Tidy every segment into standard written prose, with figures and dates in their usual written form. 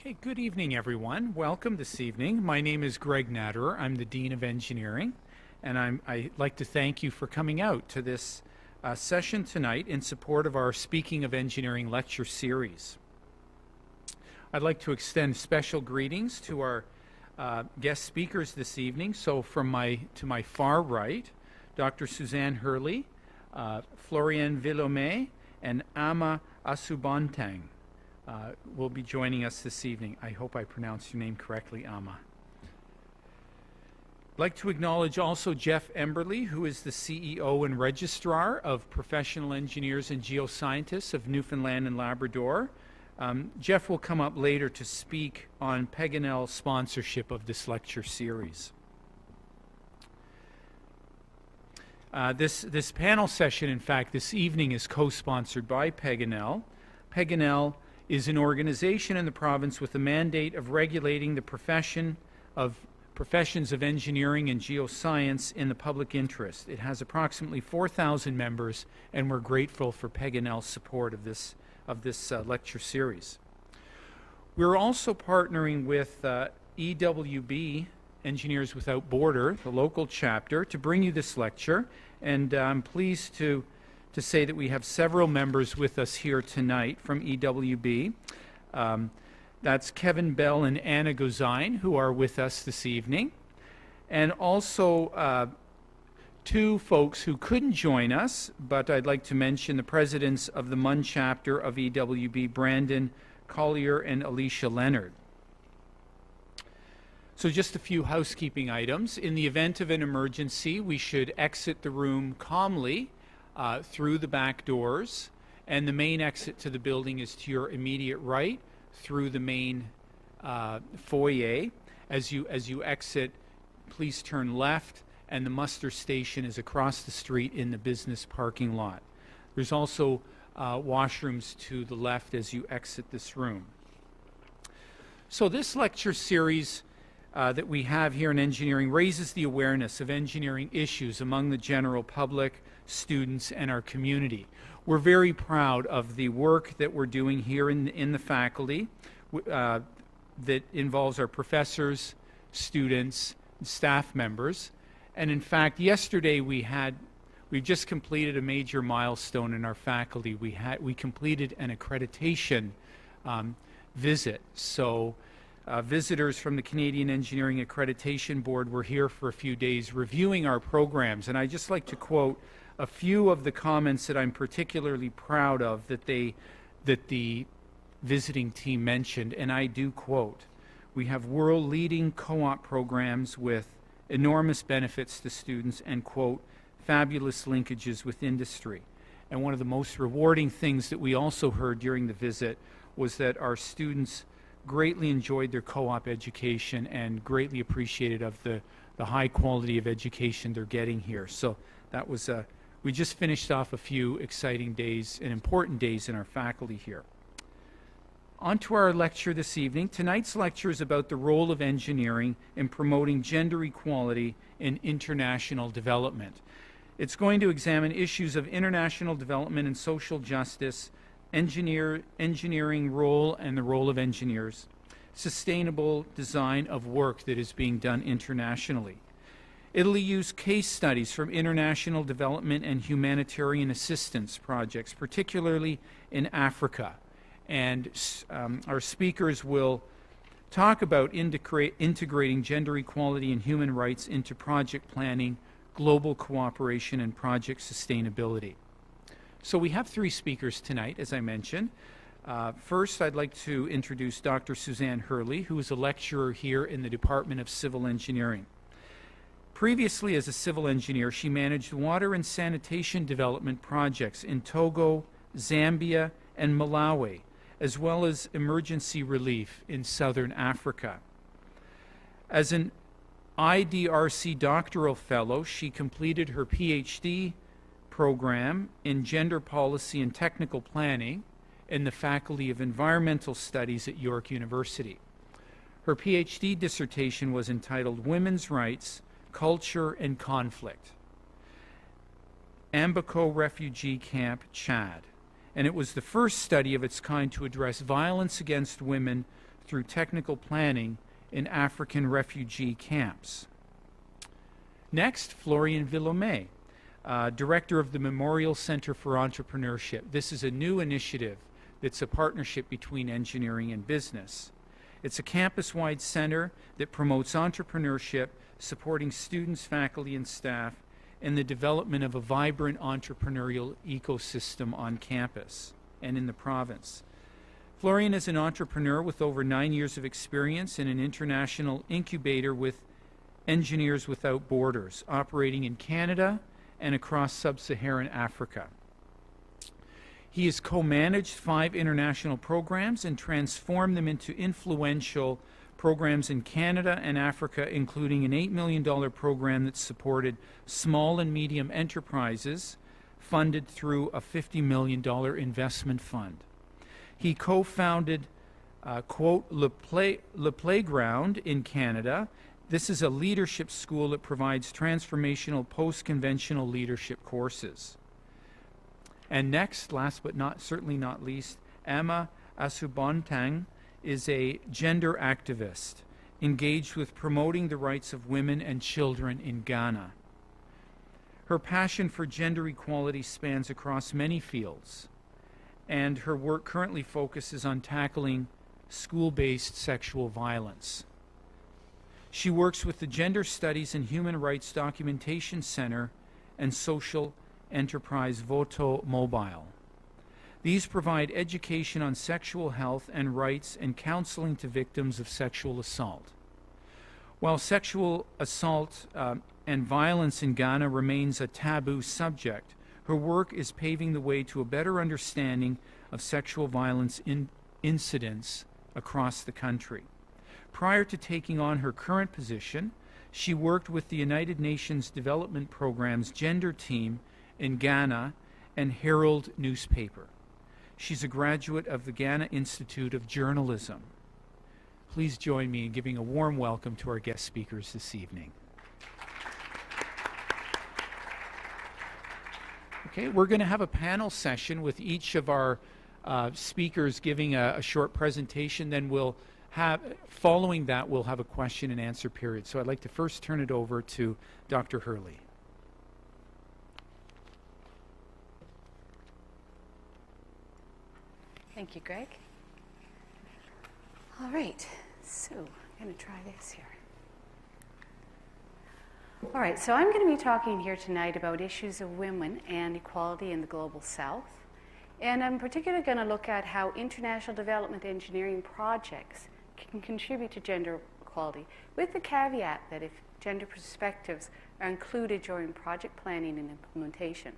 Okay, good evening, everyone. Welcome this evening. My name is Greg Natterer. I'm the Dean of Engineering, and I'd like to thank you for coming out to this session tonight in support of our Speaking of Engineering lecture series. I'd like to extend special greetings to our guest speakers this evening. So to my far right, Dr. Suzanne Hurley, Florian Villome, and Ama Asubantang. Will be joining us this evening. I hope I pronounced your name correctly, Ama. I'd like to acknowledge also Jeff Emberley, who is the CEO and Registrar of Professional Engineers and Geoscientists of Newfoundland and Labrador. Jeff will come up later to speak on Paganel's sponsorship of this lecture series. This panel session, in fact, this evening is co-sponsored by Paganel. Paganel is an organization in the province with the mandate of regulating the professions of engineering and geoscience in the public interest. It has approximately 4,000 members, and we're grateful for Paganel's support of this lecture series. We're also partnering with EWB, Engineers Without Border, the local chapter, to bring you this lecture, and I'm pleased to say that we have several members with us here tonight from EWB. That's Kevin Bell and Anna Gozine, who are with us this evening. And also two folks who couldn't join us, but I'd like to mention the presidents of the MUN chapter of EWB, Brandon Collier and Alicia Leonard. So just a few housekeeping items. In the event of an emergency, we should exit the room calmly through the back doors, and the main exit to the building is to your immediate right through the main foyer. As you exit, please turn left, and the muster station is across the street in the business parking lot. There's also washrooms to the left as you exit this room. So this lecture series that we have here in engineering raises the awareness of engineering issues among the general public, students, and our community. We're very proud of the work that we're doing here in the faculty that involves our professors, students, and staff members. And in fact, yesterday we just completed a major milestone in our faculty. We completed an accreditation visit. So visitors from the Canadian Engineering Accreditation Board were here for a few days reviewing our programs. And I'd just like to quote a few of the comments that I'm particularly proud of that the visiting team mentioned, and I do quote, "We have world-leading co-op programs with enormous benefits to students and, quote, fabulous linkages with industry." And one of the most rewarding things that we also heard during the visit was that our students greatly enjoyed their co-op education and greatly appreciated of the high quality of education they're getting here. So that was we just finished off a few exciting days and important days in our faculty here. On to our lecture this evening. Tonight's lecture is about the role of engineering in promoting gender equality in international development. It's going to examine issues of international development and social justice, engineering role and the role of engineers, sustainable design of work that is being done internationally. It'll use case studies from international development and humanitarian assistance projects, particularly in Africa. And our speakers will talk about integrating gender equality and human rights into project planning, global cooperation, and project sustainability. So we have three speakers tonight, as I mentioned. First, I'd like to introduce Dr. Suzanne Hurley, who is a lecturer here in the Department of Civil Engineering. Previously, as a civil engineer, she managed water and sanitation development projects in Togo, Zambia, and Malawi, as well as emergency relief in southern Africa. As an IDRC doctoral fellow, she completed her PhD program in gender policy and technical planning in the Faculty of Environmental Studies at York University. Her PhD dissertation was entitled Women's Rights, Culture and Conflict, Ambako Refugee Camp, Chad. And it was the first study of its kind to address violence against women through technical planning in African refugee camps. Next, Florian Villomé, Director of the Memorial Center for Entrepreneurship. This is a new initiative that's a partnership between engineering and business. It's a campus-wide center that promotes entrepreneurship, supporting students, faculty, and staff, and the development of a vibrant entrepreneurial ecosystem on campus and in the province. Florian is an entrepreneur with over 9 years of experience in an international incubator with Engineers Without Borders, operating in Canada and across sub-Saharan Africa. He has co-managed 5 international programs and transformed them into influential programs in Canada and Africa, including an $8 million program that supported small and medium enterprises funded through a $50 million investment fund. He co-founded, quote, Le Playground in Canada. This is a leadership school that provides transformational post-conventional leadership courses. And next, last but certainly not least, Emma Asubontang is a gender activist engaged with promoting the rights of women and children in Ghana. Her passion for gender equality spans across many fields, and her work currently focuses on tackling school-based sexual violence. She works with the Gender Studies and Human Rights Documentation Center and social enterprise Voto Mobile. These provide education on sexual health and rights and counseling to victims of sexual assault. While sexual assault and violence in Ghana remains a taboo subject, her work is paving the way to a better understanding of sexual violence incidents across the country. Prior to taking on her current position, she worked with the United Nations Development Program's gender team in Ghana and Herald newspaper. She's a graduate of the Ghana Institute of Journalism. Please join me in giving a warm welcome to our guest speakers this evening. Okay, we're going to have a panel session with each of our speakers giving a short presentation. Then we'll have, following that, we'll have a question and answer period. So I'd like to first turn it over to Dr. Hurley. Thank you, Greg. All right, so I'm going to try this here. All right, so I'm going to be talking here tonight about issues of women and equality in the Global South. And I'm particularly going to look at how international development engineering projects can contribute to gender equality, with the caveat that if gender perspectives are included during project planning and implementation.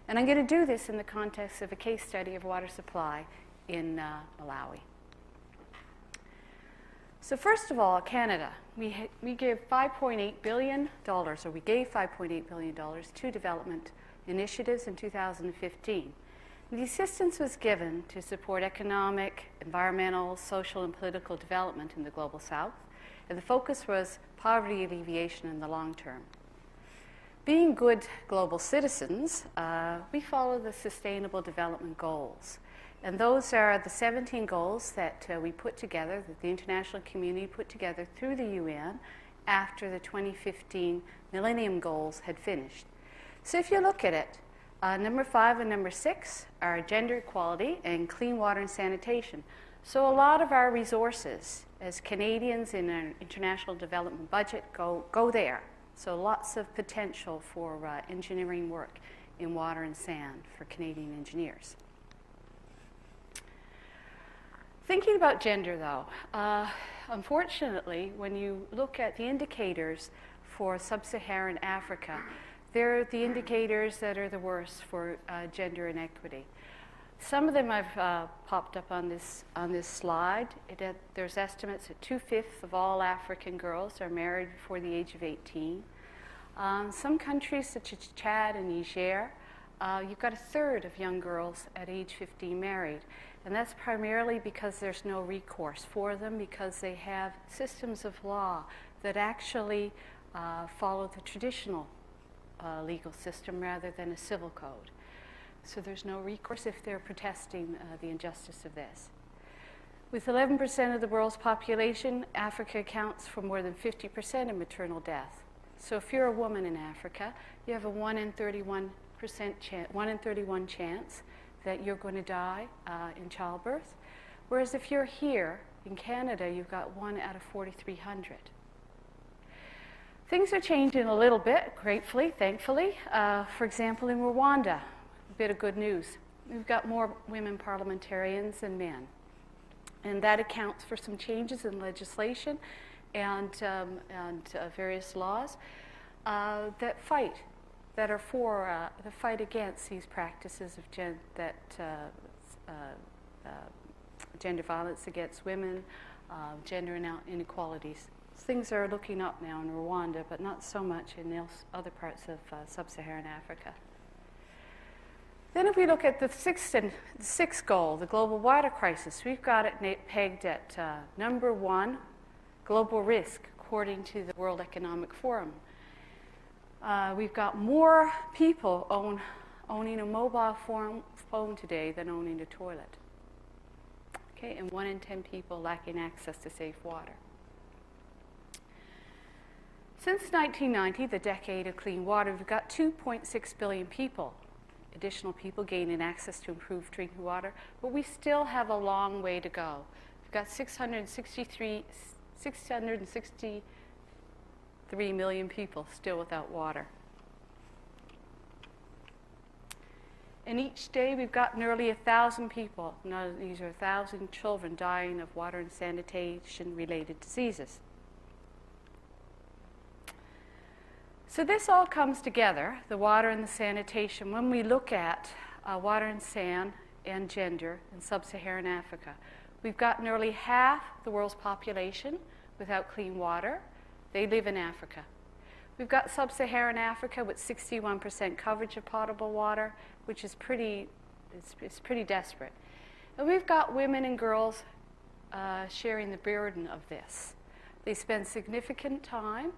And I'm going to do this in the context of a case study of water supply in Malawi. So first of all, Canada. We gave $5.8 billion, or we gave $5.8 billion to development initiatives in 2015. The assistance was given to support economic, environmental, social, and political development in the Global South, and the focus was poverty alleviation in the long term. Being good global citizens, we follow the Sustainable Development Goals. And those are the 17 goals that we put together, that the international community put together through the UN after the 2015 Millennium Goals had finished. So if you look at it, number 5 and number 6 are gender equality and clean water and sanitation. So a lot of our resources as Canadians in our international development budget go there. So lots of potential for engineering work in water and sand for Canadian engineers. Thinking about gender, though, unfortunately, when you look at the indicators for sub-Saharan Africa, they're the indicators that are the worst for gender inequity. Some of them I've popped up on this slide. There's estimates that 2/5 of all African girls are married before the age of 18. Some countries, such as Chad and Niger, you've got 1/3 of young girls at age 15 married. And that's primarily because there's no recourse for them, because they have systems of law that actually follow the traditional legal system rather than a civil code. So there's no recourse if they're protesting the injustice of this. With 11% of the world's population, Africa accounts for more than 50% of maternal death. So if you're a woman in Africa, you have a 1 in 31 chance that you're going to die in childbirth. Whereas if you're here in Canada, you've got 1 out of 4,300. Things are changing a little bit, gratefully, thankfully. For example, in Rwanda, a bit of good news. We've got more women parliamentarians than men. And that accounts for some changes in legislation and various laws that are for the fight against these practices of gender violence against women, gender inequalities. Things are looking up now in Rwanda, but not so much in other parts of sub-Saharan Africa. Then if we look at the sixth goal, the global water crisis, we've got it pegged at number 1, global risk, according to the World Economic Forum. We've got more people owning a mobile phone today than owning a toilet. Okay, and 1 in 10 people lacking access to safe water. Since 1990, the decade of clean water, we've got 2.6 billion people, additional people gaining access to improved drinking water, but we still have a long way to go. We've got 663 million people still without water. And each day we've got nearly 1,000 people, now these are 1,000 children dying of water and sanitation-related diseases. So this all comes together, the water and the sanitation, when we look at water and sand and gender in sub-Saharan Africa. We've got nearly half the world's population without clean water. They live in Africa. We've got sub-Saharan Africa with 61% coverage of potable water, which is pretty desperate. And we've got women and girls sharing the burden of this. They spend significant time,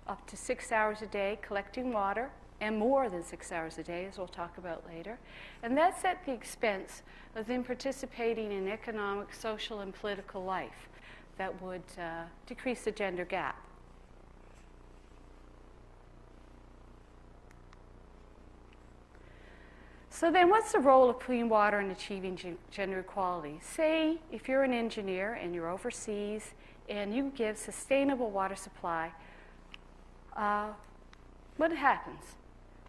up to 6 hours a day, collecting water, and more than 6 hours a day, as we'll talk about later. And that's at the expense of them participating in economic, social, and political life that would decrease the gender gap. So then what's the role of clean water in achieving gender equality? Say if you're an engineer and you're overseas and you give sustainable water supply, what happens?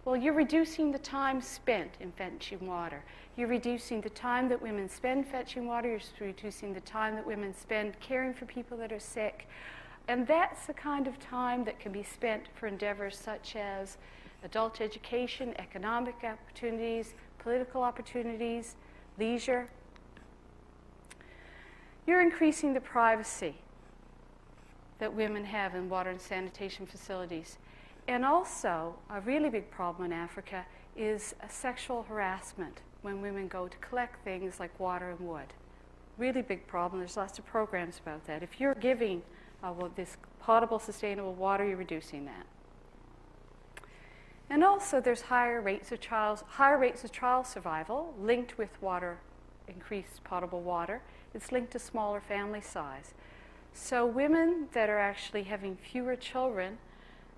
Well, you're reducing the time spent in fetching water. You're reducing the time that women spend fetching water. You're reducing the time that women spend caring for people that are sick. And that's the kind of time that can be spent for endeavors such as adult education, economic opportunities, political opportunities, leisure. You're increasing the privacy that women have in water and sanitation facilities. And also, a really big problem in Africa is sexual harassment when women go to collect things like water and wood. Really big problem. There's lots of programs about that. If you're giving this potable, sustainable water, you're reducing that. And also, there's higher rates of child survival linked with increased potable water. It's linked to smaller family size. So women that are actually having fewer children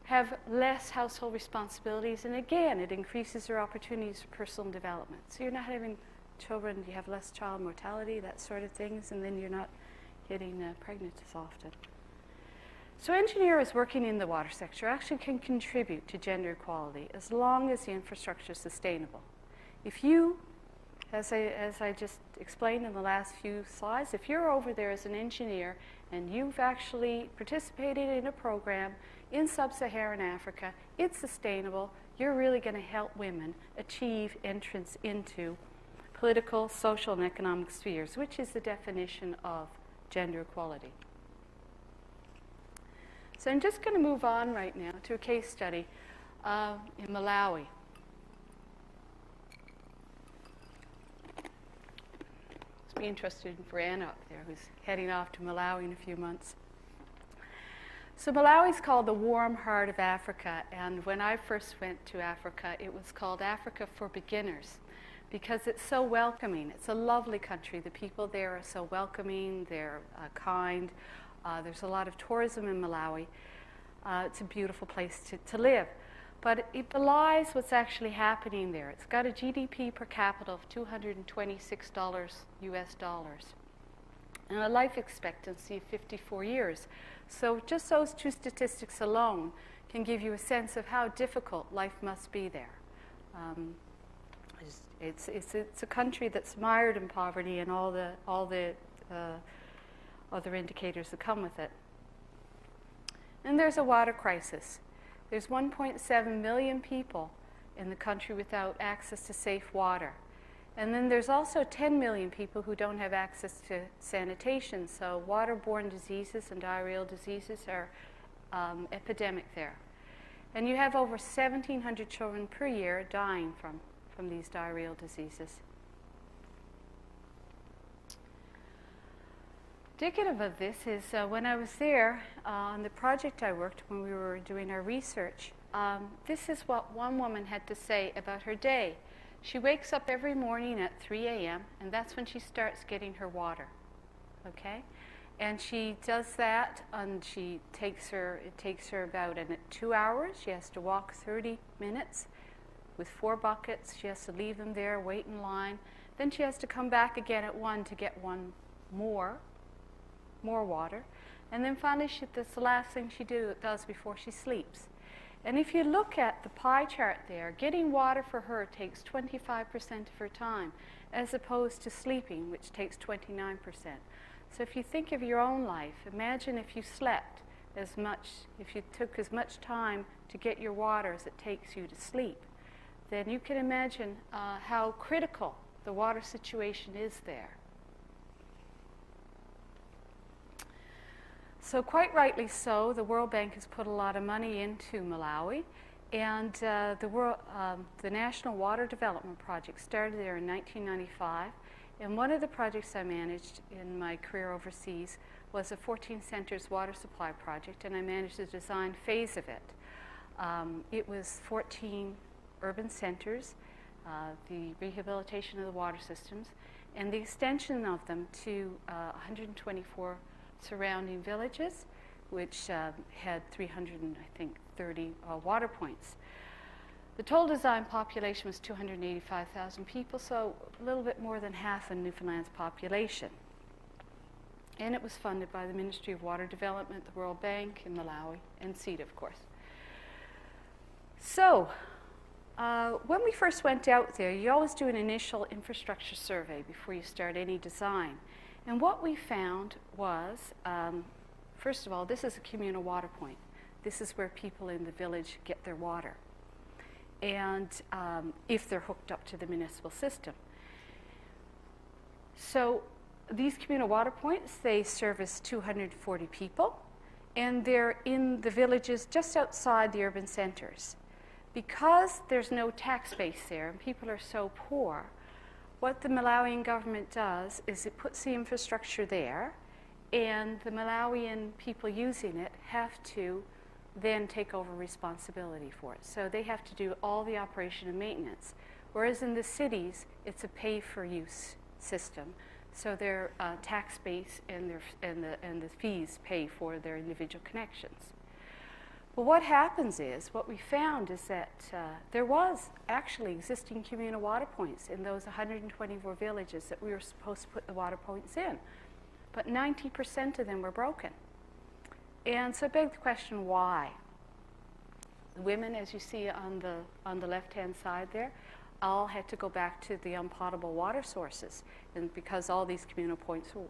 have less household responsibilities, and again, it increases their opportunities for personal development. So you're not having children, you have less child mortality, that sort of things, and then you're not getting pregnant as often. So engineers working in the water sector actually can contribute to gender equality as long as the infrastructure is sustainable. If you, as I just explained in the last few slides, if you're over there as an engineer and you've actually participated in a program in sub-Saharan Africa, it's sustainable, you're really going to help women achieve entrance into political, social, and economic spheres, which is the definition of gender equality. So I'm just going to move on right now to a case study in Malawi. Be interested in Brianna up there, who's heading off to Malawi in a few months. So Malawi is called the warm heart of Africa, and when I first went to Africa, it was called Africa for Beginners. because it's so welcoming. It's a lovely country. The people there are so welcoming. They're kind. There's a lot of tourism in Malawi. It's a beautiful place to live. But it belies what's actually happening there. It's got a GDP per capita of $226 US dollars and a life expectancy of 54 years. So just those two statistics alone can give you a sense of how difficult life must be there. It's a country that's mired in poverty and all the other indicators that come with it. And there's a water crisis. There's 1.7 million people in the country without access to safe water. And then there's also 10 million people who don't have access to sanitation. So waterborne diseases and diarrheal diseases are epidemic there. And you have over 1,700 children per year dying from these diarrheal diseases. Indicative of this is when I was there on the project I worked when we were doing our research, this is what one woman had to say about her day. She wakes up every morning at 3 a.m. and that's when she starts getting her water, okay? And she does that, and it takes her about 2 hours. She has to walk 30 minutes with 4 buckets. She has to leave them there, wait in line. Then she has to come back again at 1 to get one more water. And then finally, that's the last thing she does before she sleeps. And if you look at the pie chart there, getting water for her takes 25% of her time, as opposed to sleeping, which takes 29%. So if you think of your own life, imagine if you slept as much, if you took as much time to get your water as it takes you to sleep, then you can imagine how critical the water situation is there. So quite rightly so, the World Bank has put a lot of money into Malawi, and the National Water Development Project started there in 1995, and one of the projects I managed in my career overseas was a 14 centers water supply project, and I managed the design phase of it. It was 14 urban centers, the rehabilitation of the water systems, and the extension of them to 124 surrounding villages, which had 330 water points. The total design population was 285,000 people, so a little bit more than half of Newfoundland's population. And it was funded by the Ministry of Water Development, the World Bank in Malawi, and CETA, of course. So, when we first went out there, you always do an initial infrastructure survey before you start any design. And what we found was, first of all, this is a communal water point. This is where people in the village get their water, and if they're hooked up to the municipal system. So these communal water points, they service 240 people, and they're in the villages just outside the urban centers. Because there's no tax base there and people are so poor, what the Malawian government does is it puts the infrastructure there, and the Malawian people using it have to then take over responsibility for it. So they have to do all the operation and maintenance. Whereas in the cities, it's a pay-for-use system. So their tax base and the fees pay for their individual connections. Well, what happens is, what we found is that there was actually existing communal water points in those 124 villages that we were supposed to put the water points in. But 90% of them were broken. And so it begs the question, why? The women, as you see on the left-hand side there, all had to go back to the unpotable water sources, and because all these communal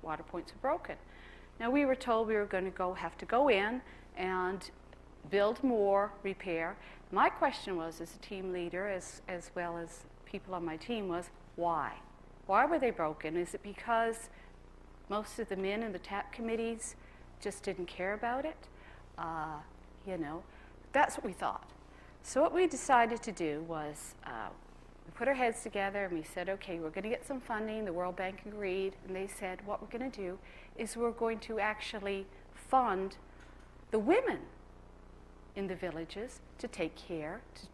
water points were broken. Now, we were told we were going to have to go in and build more, repair. My question was, as a team leader, as well as people on my team, was why? Why were they broken? Is it because most of the men in the TAP committees just didn't care about it? You know, that's what we thought. So what we decided to do was we put our heads together and we said, okay, we're going to get some funding. The World Bank agreed, and they said what we're going to do is we're going to actually fund the women in the villages to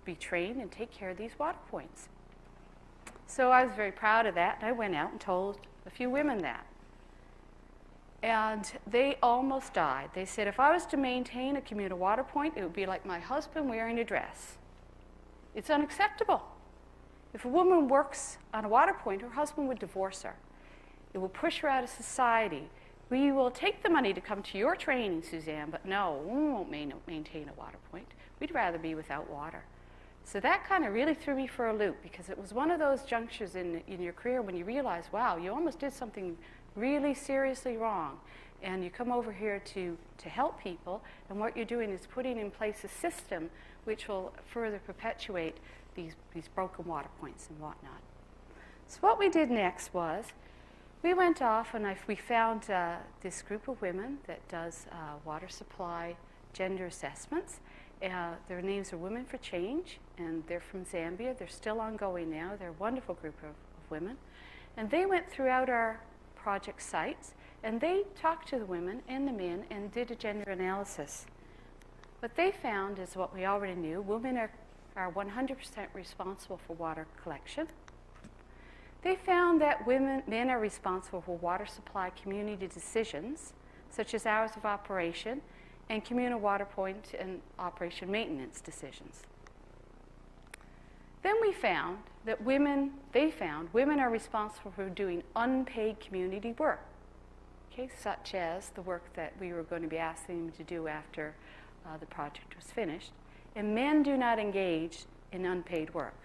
be trained and take care of these water points. So I was very proud of that, and I went out and told a few women that. And they almost died. They said, if I was to maintain a communal water point, it would be like my husband wearing a dress. It's unacceptable. If a woman works on a water point, her husband would divorce her. It will push her out of society. We will take the money to come to your training, Suzanne, but no, we won't maintain a water point. We'd rather be without water. So that kind of really threw me for a loop, because it was one of those junctures in your career when you realize, wow, you almost did something really seriously wrong. And you come over here to help people, and what you're doing is putting in place a system which will further perpetuate these broken water points and whatnot. So what we did next was, we went off and we found this group of women that does water supply gender assessments. Their names are Women for Change, and they're from Zambia. They're still ongoing now. They're a wonderful group of women. And they went throughout our project sites, and they talked to the women and the men and did a gender analysis. What they found is what we already knew. Women are 100% responsible for water collection. They found that men are responsible for water supply community decisions, such as hours of operation and communal water point and operation maintenance decisions. Then we found that women are responsible for doing unpaid community work, okay, such as the work that we were going to be asking them to do after the project was finished. And men do not engage in unpaid work.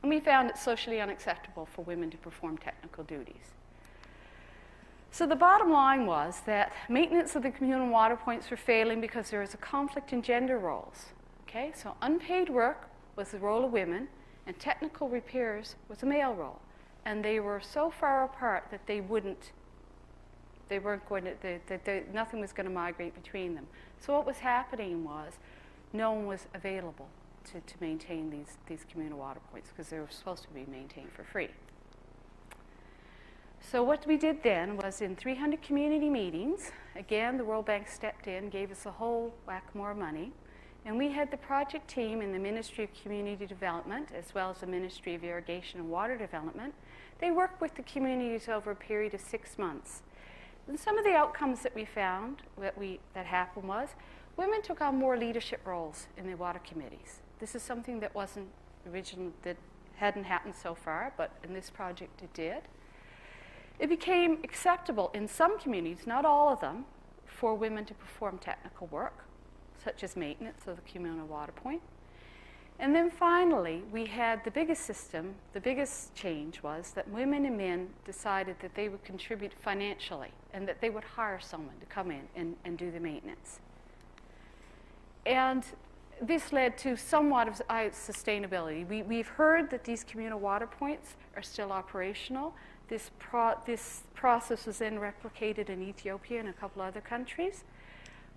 And we found it socially unacceptable for women to perform technical duties. So the bottom line was that maintenance of the communal water points were failing because there was a conflict in gender roles. Okay, so unpaid work was the role of women, and technical repairs was a male role. And they were so far apart that nothing was going to migrate between them. So what was happening was no one was available to maintain these communal water points, because they were supposed to be maintained for free. So what we did then was, in 300 community meetings, again, the World Bank stepped in, gave us a whole whack more money, and we had the project team in the Ministry of Community Development, as well as the Ministry of Irrigation and Water Development. They worked with the communities over a period of 6 months. And some of the outcomes that we found that happened was, women took on more leadership roles in the water committees. This is something that hadn't happened so far, but in this project it did. It became acceptable in some communities, not all of them, for women to perform technical work, such as maintenance of the communal water point. And then finally, we had the biggest change was that women and men decided that they would contribute financially and that they would hire someone to come in and do the maintenance. And this led to somewhat of sustainability. We've heard that these communal water points are still operational. This process was then replicated in Ethiopia and a couple other countries.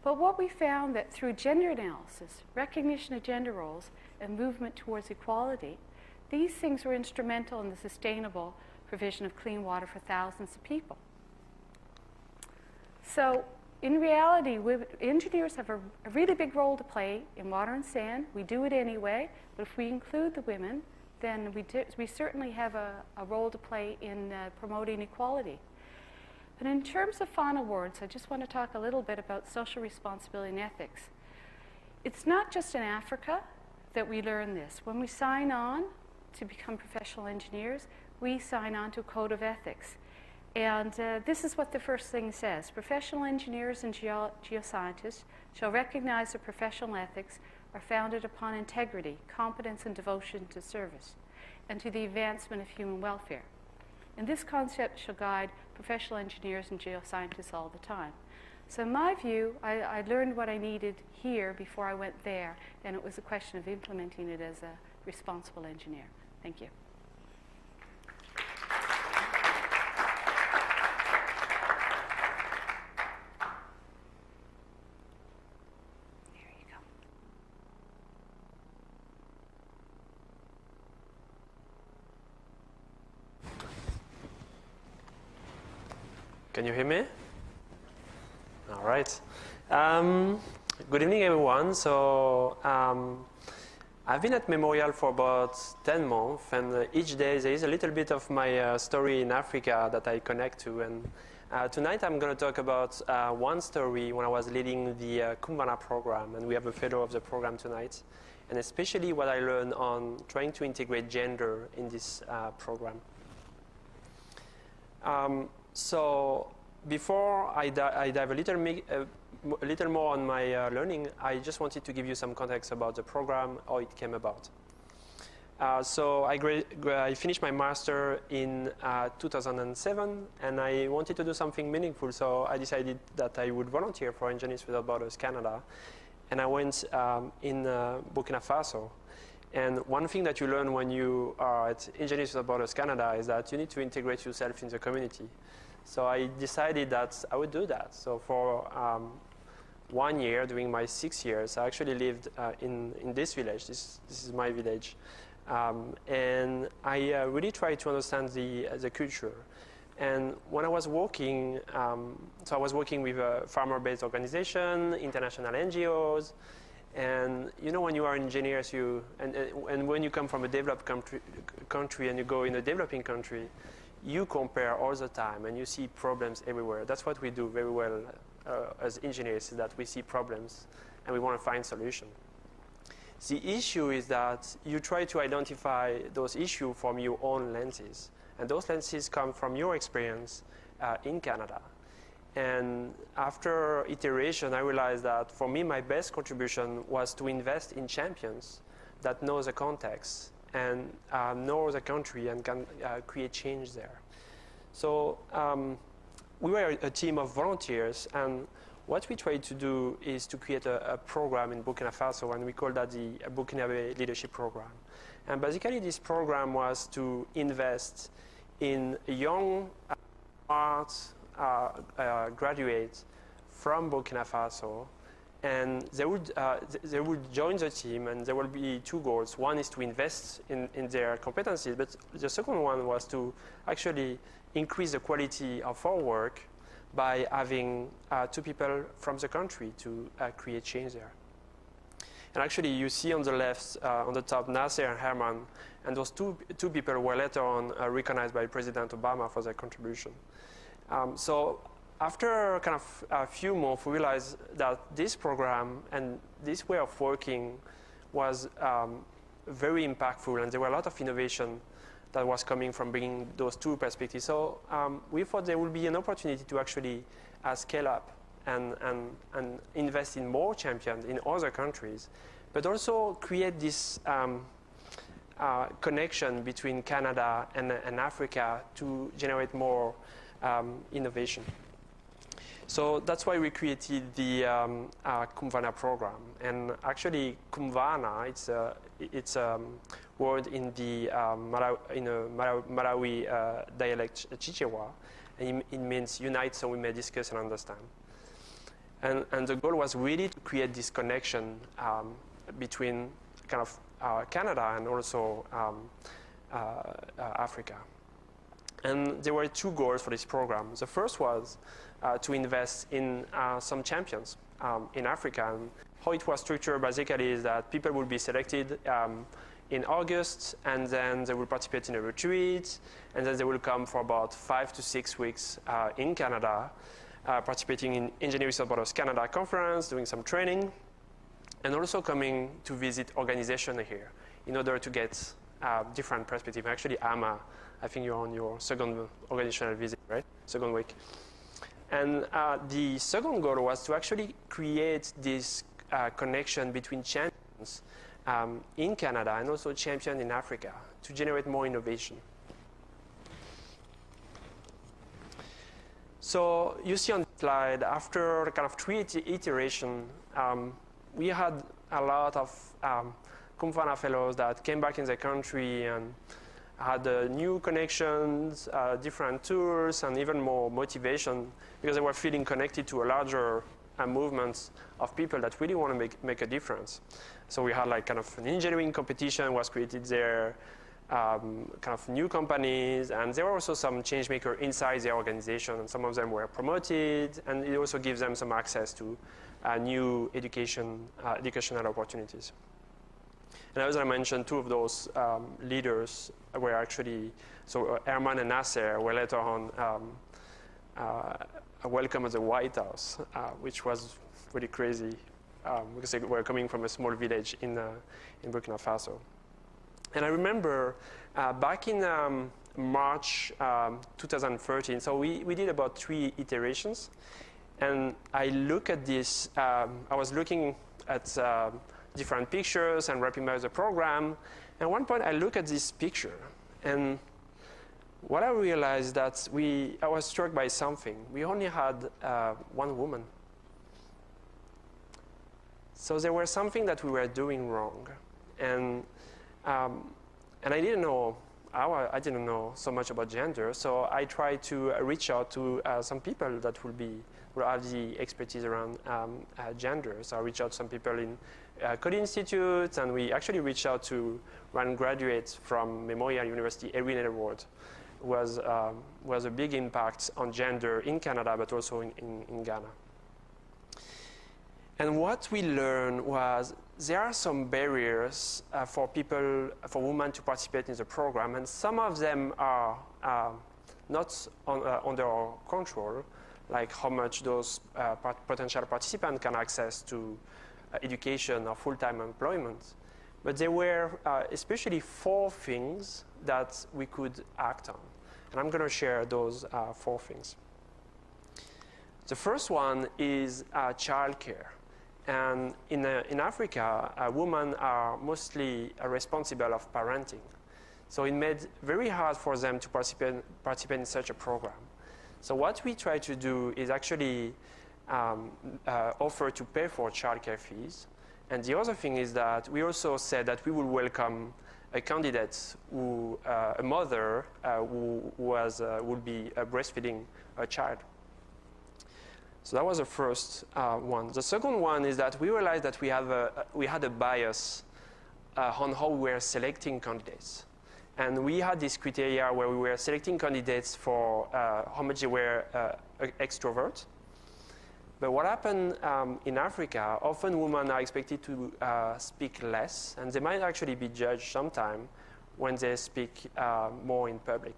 But what we found that through gender analysis, recognition of gender roles, and movement towards equality, these things were instrumental in the sustainable provision of clean water for thousands of people. So in reality, engineers have a really big role to play in water and sand. We do it anyway, but if we include the women, then we certainly have a role to play in promoting equality. But in terms of final words, I just want to talk a little bit about social responsibility and ethics. It's not just in Africa that we learn this. When we sign on to become professional engineers, we sign on to a code of ethics. And this is what the first thing says. Professional engineers and geoscientists shall recognize that professional ethics are founded upon integrity, competence, and devotion to service, and to the advancement of human welfare. And this concept shall guide professional engineers and geoscientists all the time. So in my view, I learned what I needed here before I went there, and it was a question of implementing it as a responsible engineer. Thank you. Can you hear me? All right. Good evening, everyone. So I'm I've been at Memorial for about 10 months, and each day there is a little bit of my story in Africa that I connect to. And tonight I'm going to talk about one story when I was leading the Kumvana program, and we have a fellow of the program tonight, and especially what I learned on trying to integrate gender in this program. So before I dive a little more on my learning, I just wanted to give you some context about the program, how it came about. So I finished my master in 2007, and I wanted to do something meaningful, so I decided that I would volunteer for Engineers Without Borders Canada, and I went in Burkina Faso. And one thing that you learn when you are at Engineers Without Borders Canada is that you need to integrate yourself in the community. So I decided that I would do that. So for 1 year, during my 6 years, I actually lived in this village. This is my village. And I really tried to understand the culture. And when I was working, so I was working with a farmer-based organization, international NGOs, and you know, when you are engineers, and when you come from a developed country and you go in a developing country, you compare all the time and you see problems everywhere. That's what we do very well as engineers, is that we see problems and we want to find solutions. The issue is that you try to identify those issues from your own lenses, and those lenses come from your experience in Canada. And after iteration, I realized that for me, my best contribution was to invest in champions that know the context and know the country and can create change there. So we were a team of volunteers, and what we tried to do is to create a program in Burkina Faso, and we call that the Burkinabe Leadership Program. And basically this program was to invest in young arts graduates from Burkina Faso, and they would join the team, and there will be two goals. One is to invest in their competencies, but the second one was to actually increase the quality of our work by having two people from the country to create change there. And actually, you see on the left, on the top, Nasser and Herman, and those two people were later on recognized by President Obama for their contribution. So after kind of a few months, we realized that this program and this way of working was very impactful, and there were a lot of innovation that was coming from bringing those two perspectives. So we thought there would be an opportunity to actually scale up and invest in more champions in other countries, but also create this connection between Canada and Africa to generate more innovation. So that's why we created the Kumvana program. And actually, Kumvana, it's a word in the Malawi dialect Chichewa, and it means unite so we may discuss and understand. And the goal was really to create this connection between kind of Canada and also Africa. And there were two goals for this program. The first was to invest in some champions in Africa. And how it was structured basically is that people will be selected in August, and then they will participate in a retreat, and then they will come for about 5 to 6 weeks in Canada, participating in Engineers Without Borders Canada conference, doing some training, and also coming to visit organizations here in order to get different perspective. Actually, Ama, I think you're on your second organizational visit, right? Second week. And the second goal was to actually create this connection between champions in Canada and also champions in Africa to generate more innovation. So you see on the slide, after kind of 3 iterations, we had a lot of Kumvana fellows that came back in the country and had new connections, different tours, and even more motivation because they were feeling connected to a larger movement of people that really want to make a difference. So we had like kind of an engineering competition was created there, kind of new companies, and there were also some change makers inside the organization, and some of them were promoted, and it also gives them some access to new educational opportunities. And as I mentioned, two of those leaders were actually, so Herman and Nasser were later on welcomed at the White House, which was really crazy because they were coming from a small village in Burkina Faso. And I remember back in March 2013, so we did about 3 iterations. And I look at this, I was looking at different pictures and wrapping up the program. And at one point, I look at this picture. And what I realized that I was struck by something. We only had one woman. So there was something that we were doing wrong. And I didn't know I didn't know so much about gender, so I tried to reach out to some people that will have the expertise around gender. So I reached out to some people in Code Institute, and we actually reached out to one graduate from Memorial University, Erin Edward, was a big impact on gender in Canada, but also in Ghana. And what we learned was there are some barriers for women to participate in the program, and some of them are not under our control, like how much those potential participants can access to education or full-time employment. But there were especially 4 things that we could act on. And I'm going to share those 4 things. The first one is childcare. And in Africa, women are mostly responsible of parenting. So it made very hard for them to participate in such a program. So what we try to do is actually offer to pay for childcare fees. And the other thing is that we also said that we will welcome a candidate, a mother who would be breastfeeding a child. So that was the first one. The second one is that we realized that we had a bias on how we were selecting candidates. And we had this criteria where we were selecting candidates for how much they were extrovert. But what happened in Africa, often women are expected to speak less, and they might actually be judged sometime when they speak more in public.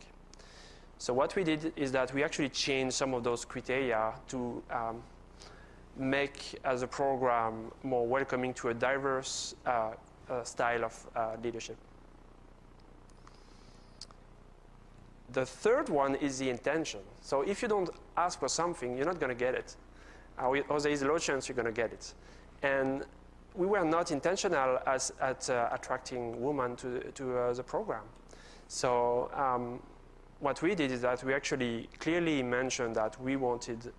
So what we did is that we actually changed some of those criteria to make the program more welcoming to a diverse style of leadership. The third one is the intention. So if you don't ask for something, you're not going to get it. Or there is a low chance you're going to get it. And we were not intentional at attracting women to the program. So what we did is that we actually clearly mentioned that we wanted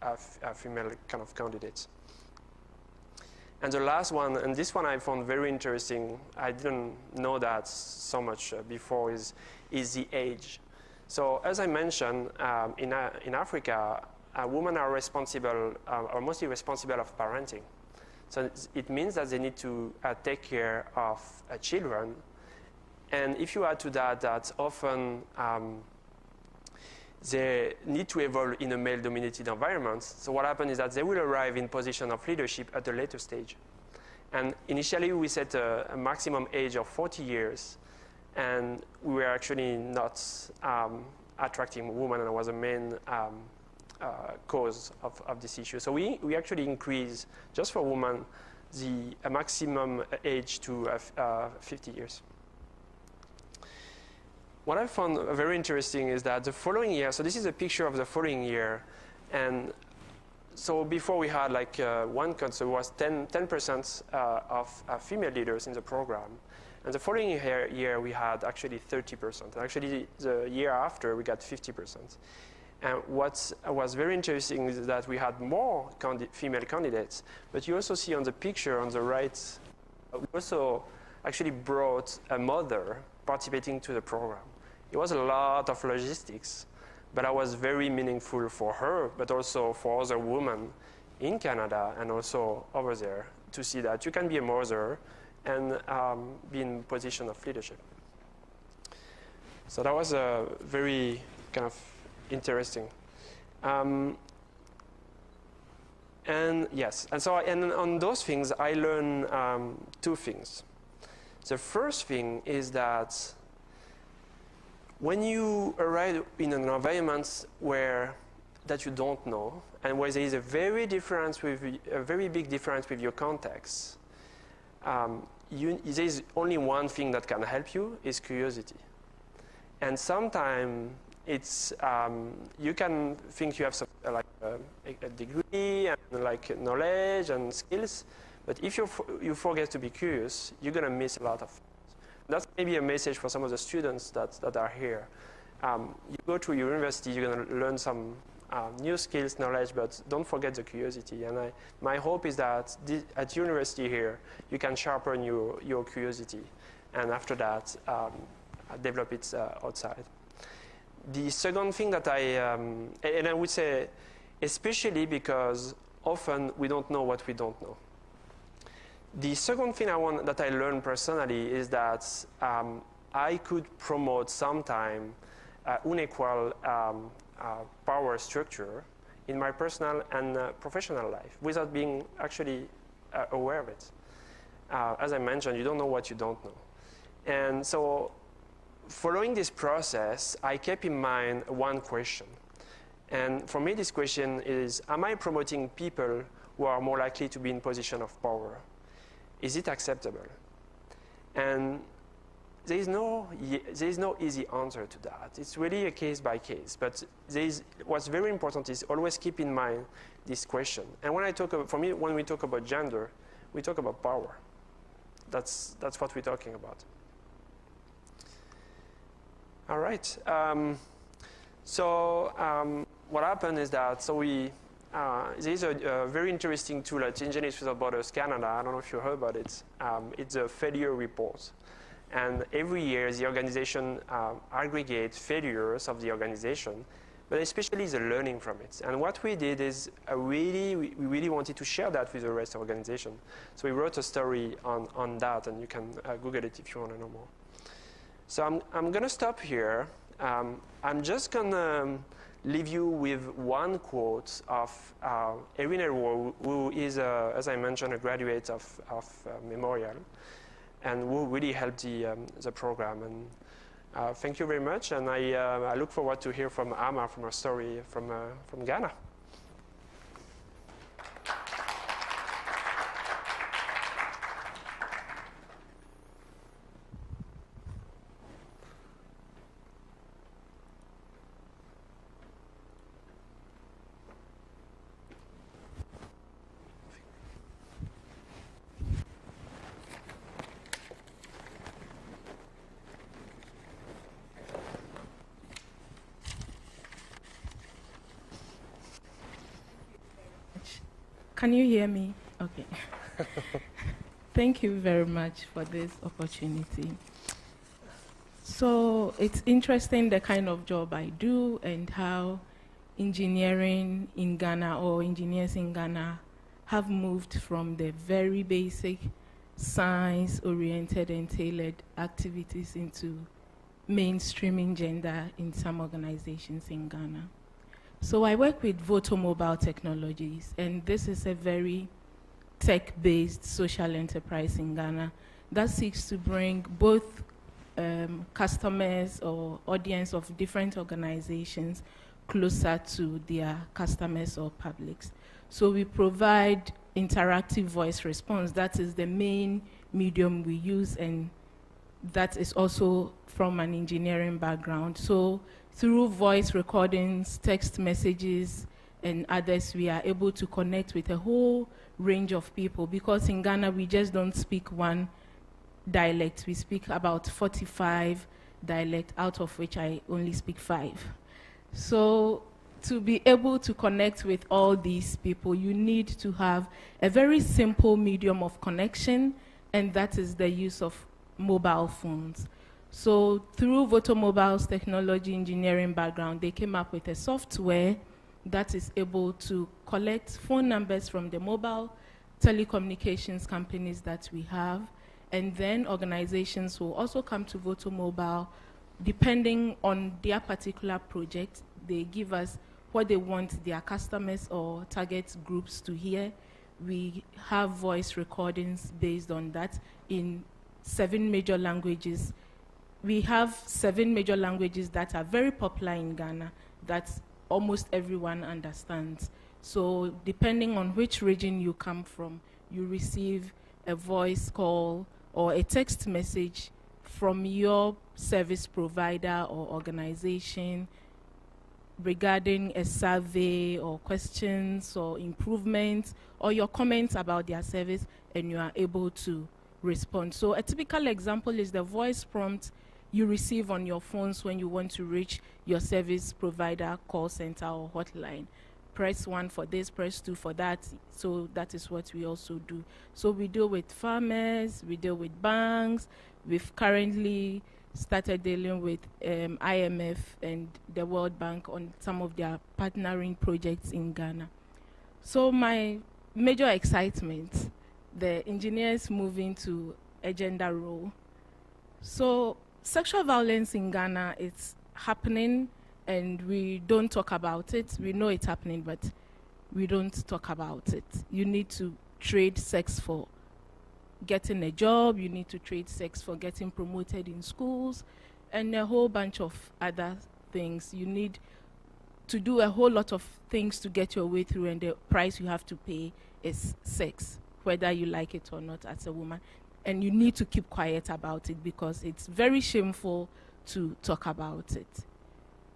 a female kind of candidates. And the last one, and this one I found very interesting, I didn't know that so much before, is the age. So as I mentioned, in Africa, women are mostly responsible of parenting. So it means that they need to take care of children. And if you add to that often they need to evolve in a male-dominated environment. So what happens is that they will arrive in position of leadership at a later stage. And initially we set a maximum age of 40 years, and we were actually not attracting women, and it was a main cause of this issue. So we actually increased, just for women, the maximum age to 50 years. What I found very interesting is that the following year, so this is a picture of the following year, and so before we had like one country was 10% of female leaders in the program, and the following year we had actually 30%, and actually the year after we got 50%. And what was very interesting is that we had more female candidates, but you also see on the picture on the right, we also actually brought a mother participating to the program. It was a lot of logistics, but that was very meaningful for her, but also for other women in Canada and also over there, to see that you can be a mother and be in a position of leadership. So that was a very kind of interesting. And yes, and on those things, I learned 2 things. The first thing is that when you arrive in an environment that you don't know, and where there is a very big difference with your context, there is only one thing that can help you, is curiosity. And sometimes it's you can think you have some, like a degree and like knowledge and skills, but if you forget to be curious, you're going to miss a lot of things. That's maybe a message for some of the students that are here. You go to university, you're going to learn some new skills, knowledge, but don't forget the curiosity. And my hope is that at university here, you can sharpen your curiosity, and after that, develop it outside. The second thing that and I would say, especially because often we don't know what we don't know. The second thing that I learned personally is that I could promote sometime unequal power structure in my personal and professional life without being actually aware of it. As I mentioned, you don't know what you don't know. And so following this process, I kept in mind one question. And for me, this question is, am I promoting people who are more likely to be in position of power? Is it acceptable? And there is no easy answer to that. It's really a case by case. But what's very important is always keep in mind this question. And when when we talk about gender, we talk about power. That's what we're talking about. All right. What happened is that there is a very interesting tool at Engineers Without Borders Canada. I don't know if you heard about it. It's a failure report. And every year, the organization aggregates failures of the organization, but especially the learning from it. And what we did is we really wanted to share that with the rest of the organization. So we wrote a story on that, and you can Google it if you want to know more. So I'm going to stop here. I'm just going to leave you with one quote of Erin Elwood, who is, as I mentioned, a graduate of Memorial, and who really helped the program. And thank you very much, and I look forward to hear from Ama from her story from Ghana. Can you hear me? Okay. Thank you very much for this opportunity. So it's interesting the kind of job I do and how engineering in Ghana or engineers in Ghana have moved from the very basic science-oriented and tailored activities into mainstreaming gender in some organizations in Ghana. So I work with Votomobile Technologies, and this is a very tech-based social enterprise in Ghana that seeks to bring both customers or audience of different organizations closer to their customers or publics. So we provide interactive voice response. That is the main medium we use, and that is also from an engineering background. So through voice recordings, text messages, and others, we are able to connect with a whole range of people, because in Ghana, we just don't speak one dialect. We speak about 45 dialects, out of which I only speak 5. So to be able to connect with all these people, you need to have a very simple medium of connection, and that is the use of mobile phones. So through Votomobile's technology engineering background, they came up with a software that is able to collect phone numbers from the mobile telecommunications companies that we have, and then organizations will also come to Votomobile. Depending on their particular project, they give us what they want their customers or target groups to hear. We have voice recordings based on that in 7 major languages. We have 7 major languages that are very popular in Ghana that almost everyone understands. So depending on which region you come from, you receive a voice call or a text message from your service provider or organization regarding a survey or questions or improvements or your comments about their service, and you are able to respond. So a typical example is the voice prompt you receive on your phones when you want to reach your service provider call center or hotline. Press 1 for this, press 2 for that. So that is what we also do. So we deal with farmers, we deal with banks. We've currently started dealing with IMF and the World Bank on some of their partnering projects in Ghana. So my major excitement, the engineers moving to a gender role. So sexual violence in Ghana is happening, and we don't talk about it. We know it's happening, but we don't talk about it. You need to trade sex for getting a job, you need to trade sex for getting promoted in schools, and a whole bunch of other things. You need to do a whole lot of things to get your way through, and the price you have to pay is sex, whether you like it or not as a woman. And you need to keep quiet about it because it's very shameful to talk about it.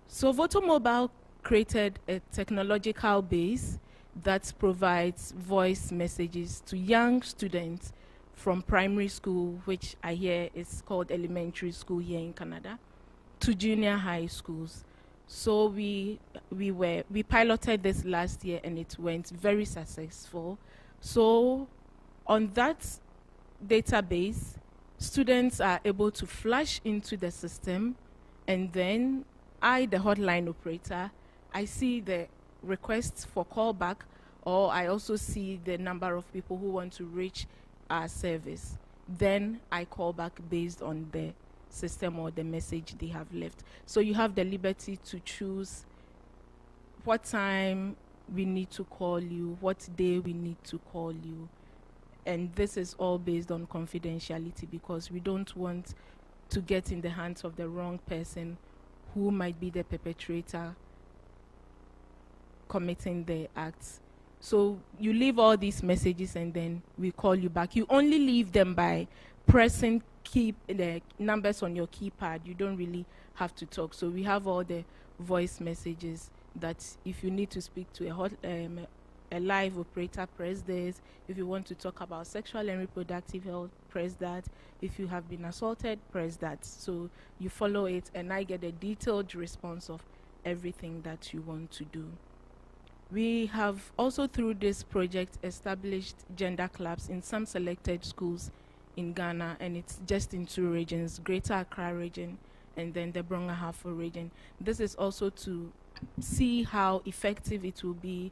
So Voto Mobile created a technological base that provides voice messages to young students from primary school, which I hear is called elementary school here in Canada, to junior high schools. So we piloted this last year, and it went very successful. So on that database, students are able to flash into the system, and then I, the hotline operator, I see the requests for callback, or I also see the number of people who want to reach our service. Then I call back based on the system or the message they have left. So you have the liberty to choose what time we need to call you, what day we need to call you. And this is all based on confidentiality because we don't want to get in the hands of the wrong person who might be the perpetrator committing the acts. So you leave all these messages and then we call you back. You only leave them by pressing the numbers on your keypad. You don't really have to talk. So we have all the voice messages that if you need to speak to a live operator, press this. If you want to talk about sexual and reproductive health, press that. If you have been assaulted, press that. So you follow it and I get a detailed response of everything that you want to do. We have also, through this project, established gender clubs in some selected schools in Ghana, and it's just in 2 regions, Greater Accra region and then the Brong-Ahafo region. This is also to see how effective it will be